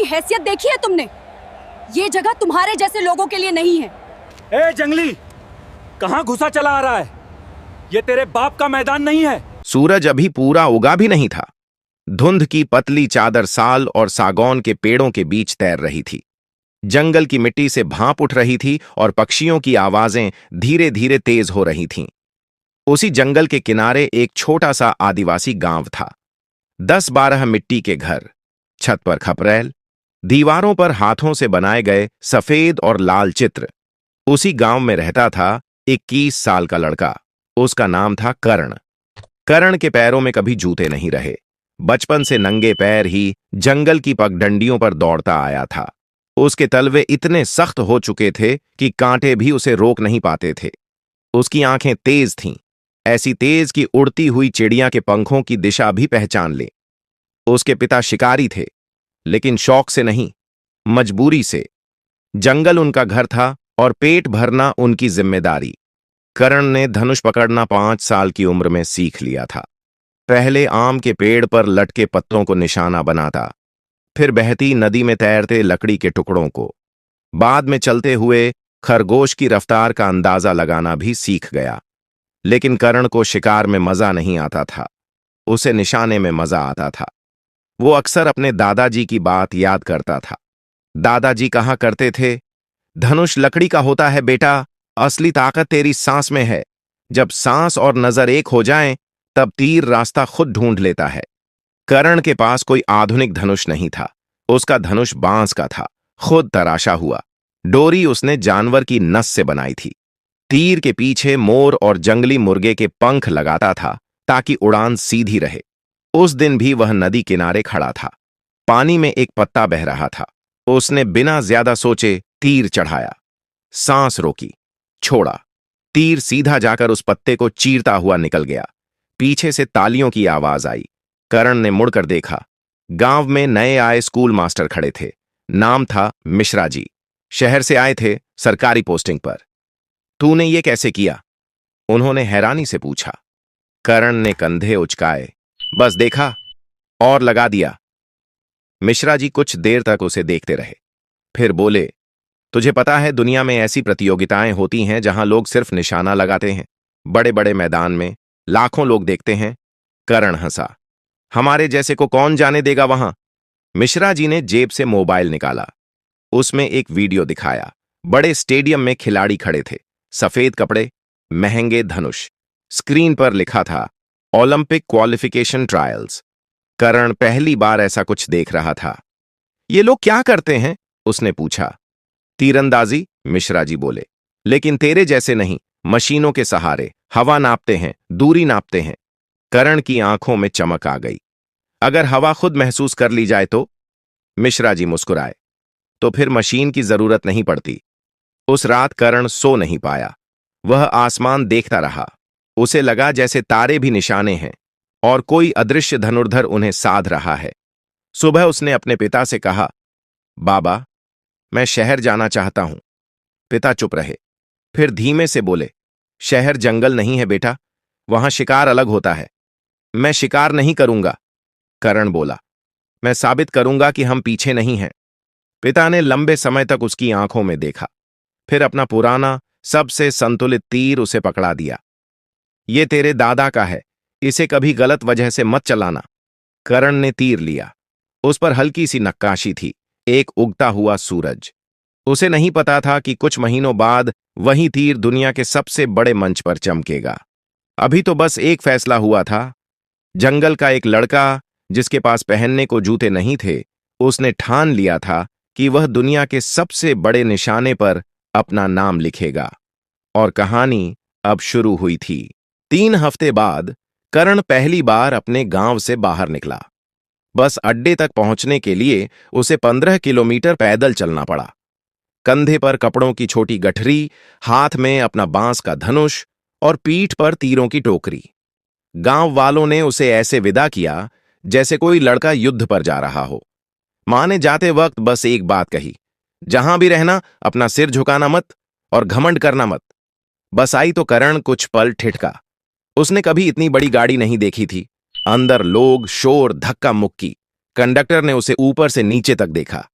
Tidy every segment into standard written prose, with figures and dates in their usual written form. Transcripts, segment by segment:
हैसियत देखी है तुमने? ये जगह तुम्हारे जैसे लोगों के लिए नहीं है। ए जंगली, कहाँ घुसा चला आ रहा है? ये तेरे बाप का मैदान नहीं है। सूरज अभी पूरा उगा भी नहीं था। धुंध की पतली चादर साल और सागौन के पेड़ों के बीच तैर रही थी। जंगल की मिट्टी से भाप उठ रही थी और पक्षियों की आवाजें धीरे धीरे तेज हो रही थीं। उसी जंगल के किनारे एक छोटा सा आदिवासी गांव था। 10-12 मिट्टी के घर, छत पर खपरेल, दीवारों पर हाथों से बनाए गए सफेद और लाल चित्र। उसी गांव में रहता था 21 साल का लड़का। उसका नाम था कर्ण। कर्ण के पैरों में कभी जूते नहीं रहे। बचपन से नंगे पैर ही जंगल की पगडंडियों पर दौड़ता आया था। उसके तलवे इतने सख्त हो चुके थे कि कांटे भी उसे रोक नहीं पाते थे। उसकी आंखें तेज थीं, ऐसी तेज कि उड़ती हुई चिड़िया के पंखों की दिशा भी पहचान ले। उसके पिता शिकारी थे, लेकिन शौक से नहीं, मजबूरी से। जंगल उनका घर था और पेट भरना उनकी जिम्मेदारी। कर्ण ने धनुष पकड़ना 5 साल की उम्र में सीख लिया था। पहले आम के पेड़ पर लटके पत्तों को निशाना बनाता, फिर बहती नदी में तैरते लकड़ी के टुकड़ों को, बाद में चलते हुए खरगोश की रफ्तार का अंदाजा लगाना भी सीख गया। लेकिन कर्ण को शिकार में मजा नहीं आता था, उसे निशाने में मजा आता था। वो अक्सर अपने दादाजी की बात याद करता था। दादाजी कहा करते थे, धनुष लकड़ी का होता है बेटा, असली ताकत तेरी सांस में है। जब सांस और नजर एक हो जाएं, तब तीर रास्ता खुद ढूंढ लेता है। कर्ण के पास कोई आधुनिक धनुष नहीं था। उसका धनुष बांस का था, खुद तराशा हुआ। डोरी उसने जानवर की नस से बनाई थी। तीर के पीछे मोर और जंगली मुर्गे के पंख लगाता था ताकि उड़ान सीधी रहे। उस दिन भी वह नदी किनारे खड़ा था। पानी में एक पत्ता बह रहा था। उसने बिना ज्यादा सोचे तीर चढ़ाया, सांस रोकी, छोड़ा। तीर सीधा जाकर उस पत्ते को चीरता हुआ निकल गया। पीछे से तालियों की आवाज आई। कर्ण ने मुड़कर देखा। गांव में नए आए स्कूल मास्टर खड़े थे। नाम था मिश्रा जी। शहर से आए थे, सरकारी पोस्टिंग पर। तूने ये कैसे किया? उन्होंने हैरानी से पूछा। कर्ण ने कंधे उचकाए। बस देखा और लगा दिया। मिश्रा जी कुछ देर तक उसे देखते रहे, फिर बोले, तुझे पता है दुनिया में ऐसी प्रतियोगिताएं होती हैं जहां लोग सिर्फ निशाना लगाते हैं। बड़े बड़े मैदान में लाखों लोग देखते हैं। कर्ण हंसा। हमारे जैसे को कौन जाने देगा वहां? मिश्रा जी ने जेब से मोबाइल निकाला। उसमें एक वीडियो दिखाया। बड़े स्टेडियम में खिलाड़ी खड़े थे, सफेद कपड़े, महंगे धनुष। स्क्रीन पर लिखा था, ओलंपिक क्वालिफिकेशन ट्रायल्स। कर्ण पहली बार ऐसा कुछ देख रहा था। ये लोग क्या करते हैं? उसने पूछा। तीरंदाजी, मिश्रा जी बोले, लेकिन तेरे जैसे नहीं, मशीनों के सहारे। हवा नापते हैं, दूरी नापते हैं। कर्ण की आंखों में चमक आ गई। अगर हवा खुद महसूस कर ली जाए तो? मिश्रा जी मुस्कुराए। तो फिर मशीन की जरूरत नहीं पड़ती। उस रात कर्ण सो नहीं पाया। वह आसमान देखता रहा। उसे लगा जैसे तारे भी निशाने हैं और कोई अदृश्य धनुर्धर उन्हें साध रहा है। सुबह उसने अपने पिता से कहा, बाबा, मैं शहर जाना चाहता हूं। पिता चुप रहे, फिर धीमे से बोले, शहर जंगल नहीं है बेटा, वहां शिकार अलग होता है। मैं शिकार नहीं करूंगा, कर्ण बोला। मैं साबित करूंगा कि हम पीछे नहीं हैं। पिता ने लंबे समय तक उसकी आंखों में देखा, फिर अपना पुराना सबसे संतुलित तीर उसे पकड़ा दिया। ये तेरे दादा का है, इसे कभी गलत वजह से मत चलाना। कर्ण ने तीर लिया। उस पर हल्की सी नक्काशी थी, एक उगता हुआ सूरज। उसे नहीं पता था कि कुछ महीनों बाद वही तीर दुनिया के सबसे बड़े मंच पर चमकेगा। अभी तो बस एक फैसला हुआ था। जंगल का एक लड़का जिसके पास पहनने को जूते नहीं थे, उसने ठान लिया था कि वह दुनिया के सबसे बड़े निशाने पर अपना नाम लिखेगा। और कहानी अब शुरू हुई थी। 3 हफ्ते बाद कर्ण पहली बार अपने गांव से बाहर निकला। बस अड्डे तक पहुंचने के लिए उसे 15 किलोमीटर पैदल चलना पड़ा। कंधे पर कपड़ों की छोटी गठरी, हाथ में अपना बांस का धनुष और पीठ पर तीरों की टोकरी। गांव वालों ने उसे ऐसे विदा किया जैसे कोई लड़का युद्ध पर जा रहा हो। मां ने जाते वक्त बस एक बात कही, जहां भी रहना अपना सिर झुकाना मत और घमंड करना मत। बस आई तो कर्ण कुछ पल ठिठका। उसने कभी इतनी बड़ी गाड़ी नहीं देखी थी। अंदर लोग, शोर, धक्का मुक्की। कंडक्टर ने उसे ऊपर से नीचे तक देखा,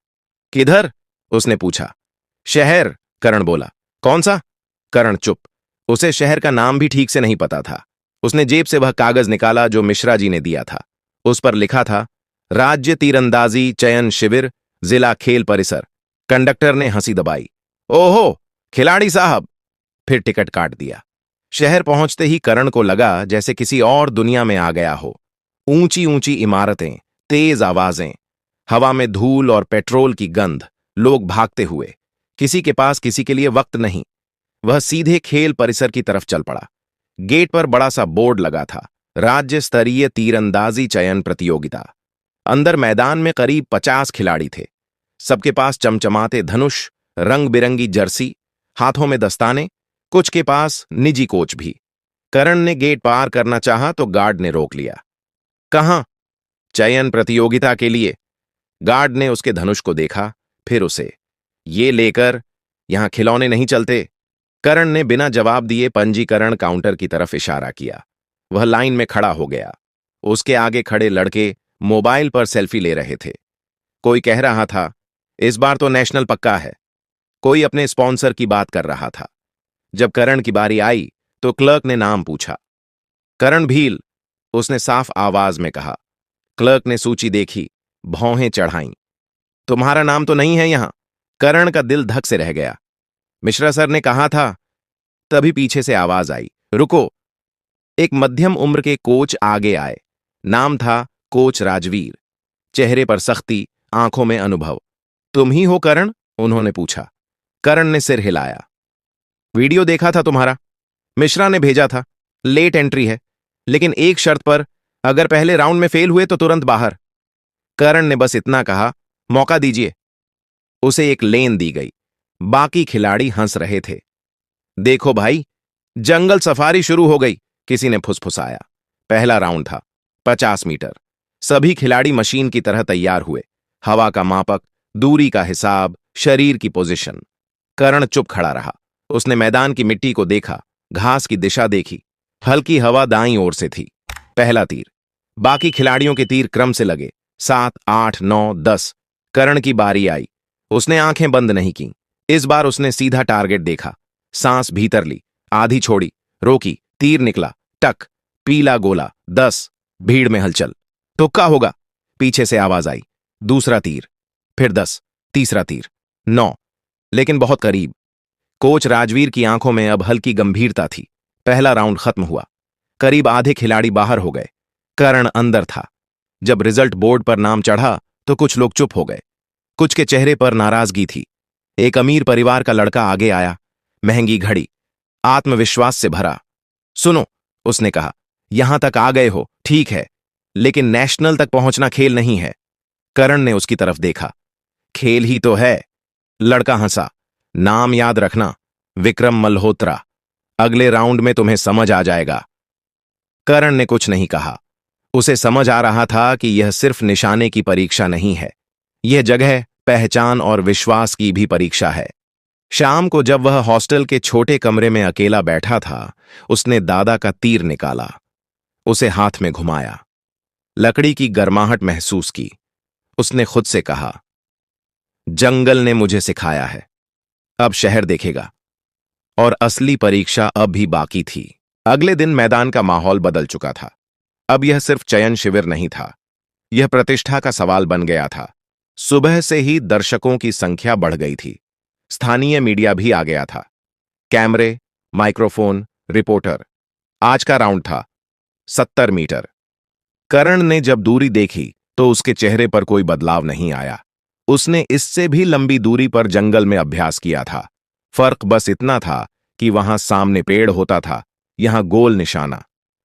किधर? उसने पूछा। शहर, करण बोला। कौन सा? करण चुप। उसे शहर का नाम भी ठीक से नहीं पता था। उसने जेब से वह कागज निकाला जो मिश्रा जी ने दिया था। उस पर लिखा था, राज्य तीरंदाजी चयन शिविर, जिला खेल परिसर। कंडक्टर ने हंसी दबाई। ओहो, खिलाड़ी साहब। फिर टिकट काट दिया। शहर पहुंचते ही करण को लगा जैसे किसी और दुनिया में आ गया हो। ऊंची ऊंची इमारतें, तेज आवाजें, हवा में धूल और पेट्रोल की गंध, लोग भागते हुए। किसी के पास किसी के लिए वक्त नहीं। वह सीधे खेल परिसर की तरफ चल पड़ा। गेट पर बड़ा सा बोर्ड लगा था, राज्य स्तरीय तीरंदाजी चयन प्रतियोगिता। अंदर मैदान में करीब 50 खिलाड़ी थे। सबके पास चमचमाते धनुष, रंग बिरंगी जर्सी, हाथों में दस्ताने, कुछ के पास निजी कोच भी। करण ने गेट पार करना चाहा तो गार्ड ने रोक लिया। कहां? चयन प्रतियोगिता के लिए। गार्ड ने उसके धनुष को देखा, फिर उसे। ये लेकर, यहां खिलौने नहीं चलते। करण ने बिना जवाब दिए पंजीकरण काउंटर की तरफ इशारा किया। वह लाइन में खड़ा हो गया। उसके आगे खड़े लड़के मोबाइल पर सेल्फी ले रहे थे। कोई कह रहा था, इस बार तो नेशनल पक्का है। कोई अपने स्पॉन्सर की बात कर रहा था। जब करण की बारी आई तो क्लर्क ने नाम पूछा। करण भील, उसने साफ आवाज में कहा। क्लर्क ने सूची देखी, भौहें चढ़ाईं। तुम्हारा नाम तो नहीं है यहां? करण का दिल धक से रह गया। मिश्रा सर ने कहा था। तभी पीछे से आवाज आई, रुको। एक मध्यम उम्र के कोच आगे आए। नाम था कोच राजवीर। चेहरे पर सख्ती, आंखों में अनुभव। तुम ही हो करण? उन्होंने पूछा। करण ने सिर हिलाया। वीडियो देखा था तुम्हारा, मिश्रा ने भेजा था। लेट एंट्री है, लेकिन एक शर्त पर, अगर पहले राउंड में फेल हुए तो तुरंत बाहर। करण ने बस इतना कहा, मौका दीजिए। उसे एक लेन दी गई। बाकी खिलाड़ी हंस रहे थे। देखो भाई, जंगल सफारी शुरू हो गई, किसी ने फुसफुसाया। पहला राउंड था, 50 मीटर। सभी खिलाड़ी मशीन की तरह तैयार हुए। हवा का मापक, दूरी का हिसाब, शरीर की पोजीशन। करण चुप खड़ा रहा। उसने मैदान की मिट्टी को देखा, घास की दिशा देखी। हल्की हवा दाईं ओर से थी। पहला तीर। बाकी खिलाड़ियों के तीर क्रम से लगे, 7, 8, 9, 10। करण की बारी आई। उसने आंखें बंद नहीं की। इस बार उसने सीधा टारगेट देखा। सांस भीतर ली, आधी छोड़ी, रोकी, तीर निकला, टक, पीला गोला, 10। भीड़ में हलचल। तुक्का होगा, पीछे से आवाज आई। दूसरा तीर, फिर 10, तीसरा तीर, 9, लेकिन बहुत करीब। कोच राजवीर की आंखों में अब हल्की गंभीरता थी। पहला राउंड खत्म हुआ। करीब आधे खिलाड़ी बाहर हो गए। करण अंदर था। जब रिजल्ट बोर्ड पर नाम चढ़ा तो कुछ लोग चुप हो गए। कुछ के चेहरे पर नाराजगी थी। एक अमीर परिवार का लड़का आगे आया, महंगी घड़ी, आत्मविश्वास से भरा। सुनो, उसने कहा, यहां तक आ गए हो, ठीक है, लेकिन नेशनल तक पहुंचना खेल नहीं है। करण ने उसकी तरफ देखा। खेल ही तो है। लड़का हंसा। नाम याद रखना, विक्रम मल्होत्रा। अगले राउंड में तुम्हें समझ आ जाएगा। करण ने कुछ नहीं कहा। उसे समझ आ रहा था कि यह सिर्फ निशाने की परीक्षा नहीं है, यह जगह, पहचान और विश्वास की भी परीक्षा है। शाम को जब वह हॉस्टल के छोटे कमरे में अकेला बैठा था, उसने दादा का तीर निकाला। उसे हाथ में घुमाया। लकड़ी की गर्माहट महसूस की। उसने खुद से कहा, जंगल ने मुझे सिखाया है, अब शहर देखेगा। और असली परीक्षा अब भी बाकी थी। अगले दिन मैदान का माहौल बदल चुका था। अब यह सिर्फ चयन शिविर नहीं था, यह प्रतिष्ठा का सवाल बन गया था। सुबह से ही दर्शकों की संख्या बढ़ गई थी। स्थानीय मीडिया भी आ गया था। कैमरे, माइक्रोफोन, रिपोर्टर। आज का राउंड था 70 मीटर। करण ने जब दूरी देखी तो उसके चेहरे पर कोई बदलाव नहीं आया। उसने इससे भी लंबी दूरी पर जंगल में अभ्यास किया था। फर्क बस इतना था कि वहां सामने पेड़ होता था, यहां गोल निशाना।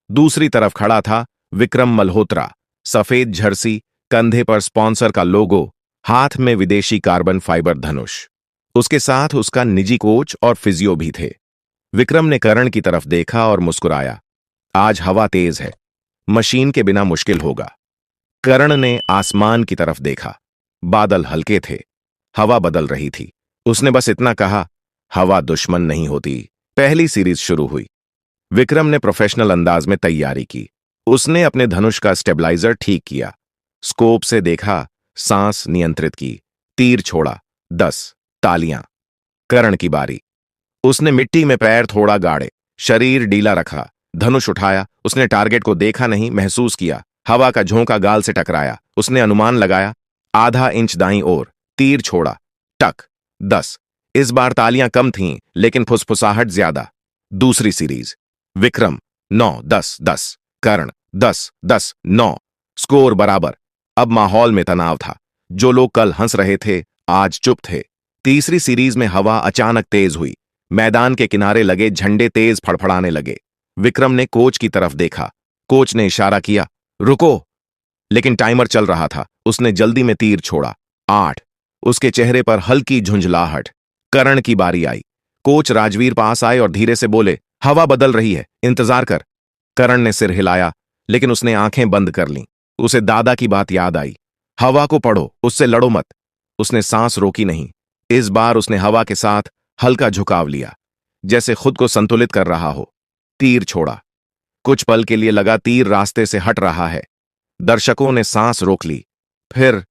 दूसरी तरफ खड़ा था विक्रम मल्होत्रा, सफेद जर्सी, कंधे पर स्पॉन्सर का लोगो, हाथ में विदेशी कार्बन फाइबर धनुष। उसके साथ उसका निजी कोच और फिजियो भी थे। विक्रम ने करण की तरफ देखा और मुस्कुराया। आज हवा तेज है, मशीन के बिना मुश्किल होगा। करण ने आसमान की तरफ देखा। बादल हल्के थे, हवा बदल रही थी। उसने बस इतना कहा, हवा दुश्मन नहीं होती। पहली सीरीज शुरू हुई। विक्रम ने प्रोफेशनल अंदाज में तैयारी की। उसने अपने धनुष का स्टेबलाइजर ठीक किया, स्कोप से देखा, सांस नियंत्रित की, तीर छोड़ा। 10 तालियां। करण की बारी। उसने मिट्टी में पैर थोड़ा गाड़े, शरीर ढीला रखा, धनुष उठाया। उसने टारगेट को देखा नहीं, महसूस किया। हवा का झोंका गाल से टकराया। उसने अनुमान लगाया, आधा इंच दाईं ओर। तीर छोड़ा। टक। 10। इस बार तालियां कम थीं, लेकिन फुसफुसाहट ज्यादा। दूसरी सीरीज। विक्रम 9 10 10, कर्ण 10 10 9। स्कोर बराबर। अब माहौल में तनाव था। जो लोग कल हंस रहे थे आज चुप थे। तीसरी सीरीज में हवा अचानक तेज हुई। मैदान के किनारे लगे झंडे तेज फड़फड़ाने लगे। विक्रम ने कोच की तरफ देखा। कोच ने इशारा किया, रुको। लेकिन टाइमर चल रहा था। उसने जल्दी में तीर छोड़ा। 8। उसके चेहरे पर हल्की झुंझलाहट। करण की बारी आई। कोच राजवीर पास आए और धीरे से बोले, हवा बदल रही है, इंतजार कर। करण ने सिर हिलाया, लेकिन उसने आंखें बंद कर लीं। उसे दादा की बात याद आई, हवा को पढ़ो, उससे लड़ो मत। उसने सांस रोकी नहीं। इस बार उसने हवा के साथ हल्का झुकाव लिया, जैसे खुद को संतुलित कर रहा हो। तीर छोड़ा। कुछ पल के लिए लगा तीर रास्ते से हट रहा है। दर्शकों ने सांस रोक ली। फिर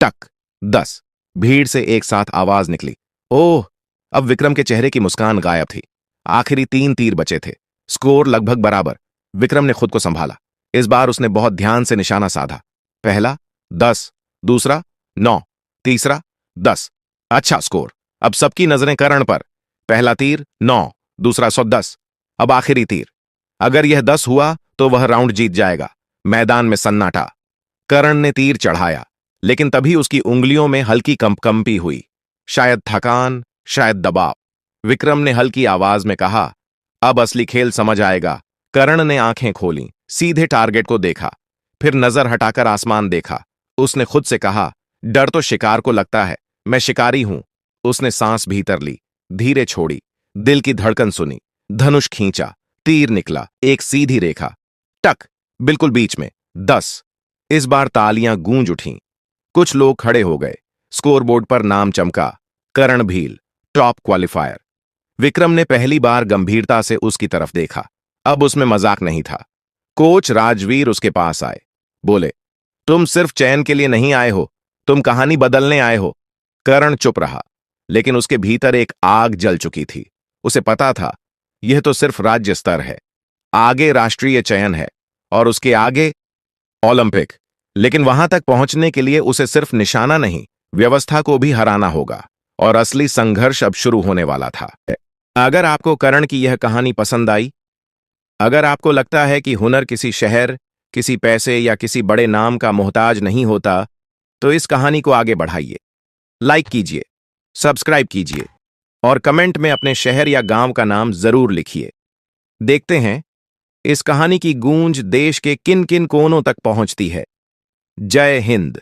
टक। 10। भीड़ से एक साथ आवाज निकली, ओह। अब विक्रम के चेहरे की मुस्कान गायब थी। आखिरी 3 तीर बचे थे। स्कोर लगभग बराबर। विक्रम ने खुद को संभाला। इस बार उसने बहुत ध्यान से निशाना साधा। पहला 10, दूसरा 9, तीसरा 10। अच्छा स्कोर। अब सबकी नजरें करण पर। पहला तीर 9, दूसरा 110। अब आखिरी तीर। अगर यह 10 हुआ तो वह राउंड जीत जाएगा। मैदान में सन्नाटा। करण ने तीर चढ़ाया, लेकिन तभी उसकी उंगलियों में हल्की कंपकंपी हुई। शायद थकान, शायद दबाव। विक्रम ने हल्की आवाज में कहा, अब असली खेल समझ आएगा। करण ने आंखें खोलीं, सीधे टारगेट को देखा, फिर नजर हटाकर आसमान देखा। उसने खुद से कहा, डर तो शिकार को लगता है, मैं शिकारी हूं। उसने सांस भीतर ली, धीरे छोड़ी, दिल की धड़कन सुनी, धनुष खींचा, तीर निकला, एक सीधी रेखा। टक, बिल्कुल बीच में। 10। इस बार तालियां गूंज उठीं। कुछ लोग खड़े हो गए। स्कोरबोर्ड पर नाम चमका, करण भील, टॉप क्वालिफायर। विक्रम ने पहली बार गंभीरता से उसकी तरफ देखा। अब उसमें मजाक नहीं था। कोच राजवीर उसके पास आए, बोले, तुम सिर्फ चयन के लिए नहीं आए हो, तुम कहानी बदलने आए हो। करण चुप रहा, लेकिन उसके भीतर एक आग जल चुकी थी। उसे पता था, यह तो सिर्फ राज्य स्तर है, आगे राष्ट्रीय चयन है, और उसके आगे ओलंपिक। लेकिन वहां तक पहुंचने के लिए उसे सिर्फ निशाना नहीं, व्यवस्था को भी हराना होगा, और असली संघर्ष अब शुरू होने वाला था। अगर आपको करण की यह कहानी पसंद आई, अगर आपको लगता है कि हुनर किसी शहर, किसी पैसे या किसी बड़े नाम का मोहताज नहीं होता, तो इस कहानी को आगे बढ़ाइए। लाइक कीजिए, सब्सक्राइब कीजिए, और कमेंट में अपने शहर या गांव का नाम जरूर लिखिए। देखते हैं इस कहानी की गूंज देश के किन किन कोनों तक पहुंचती है। जय हिंद।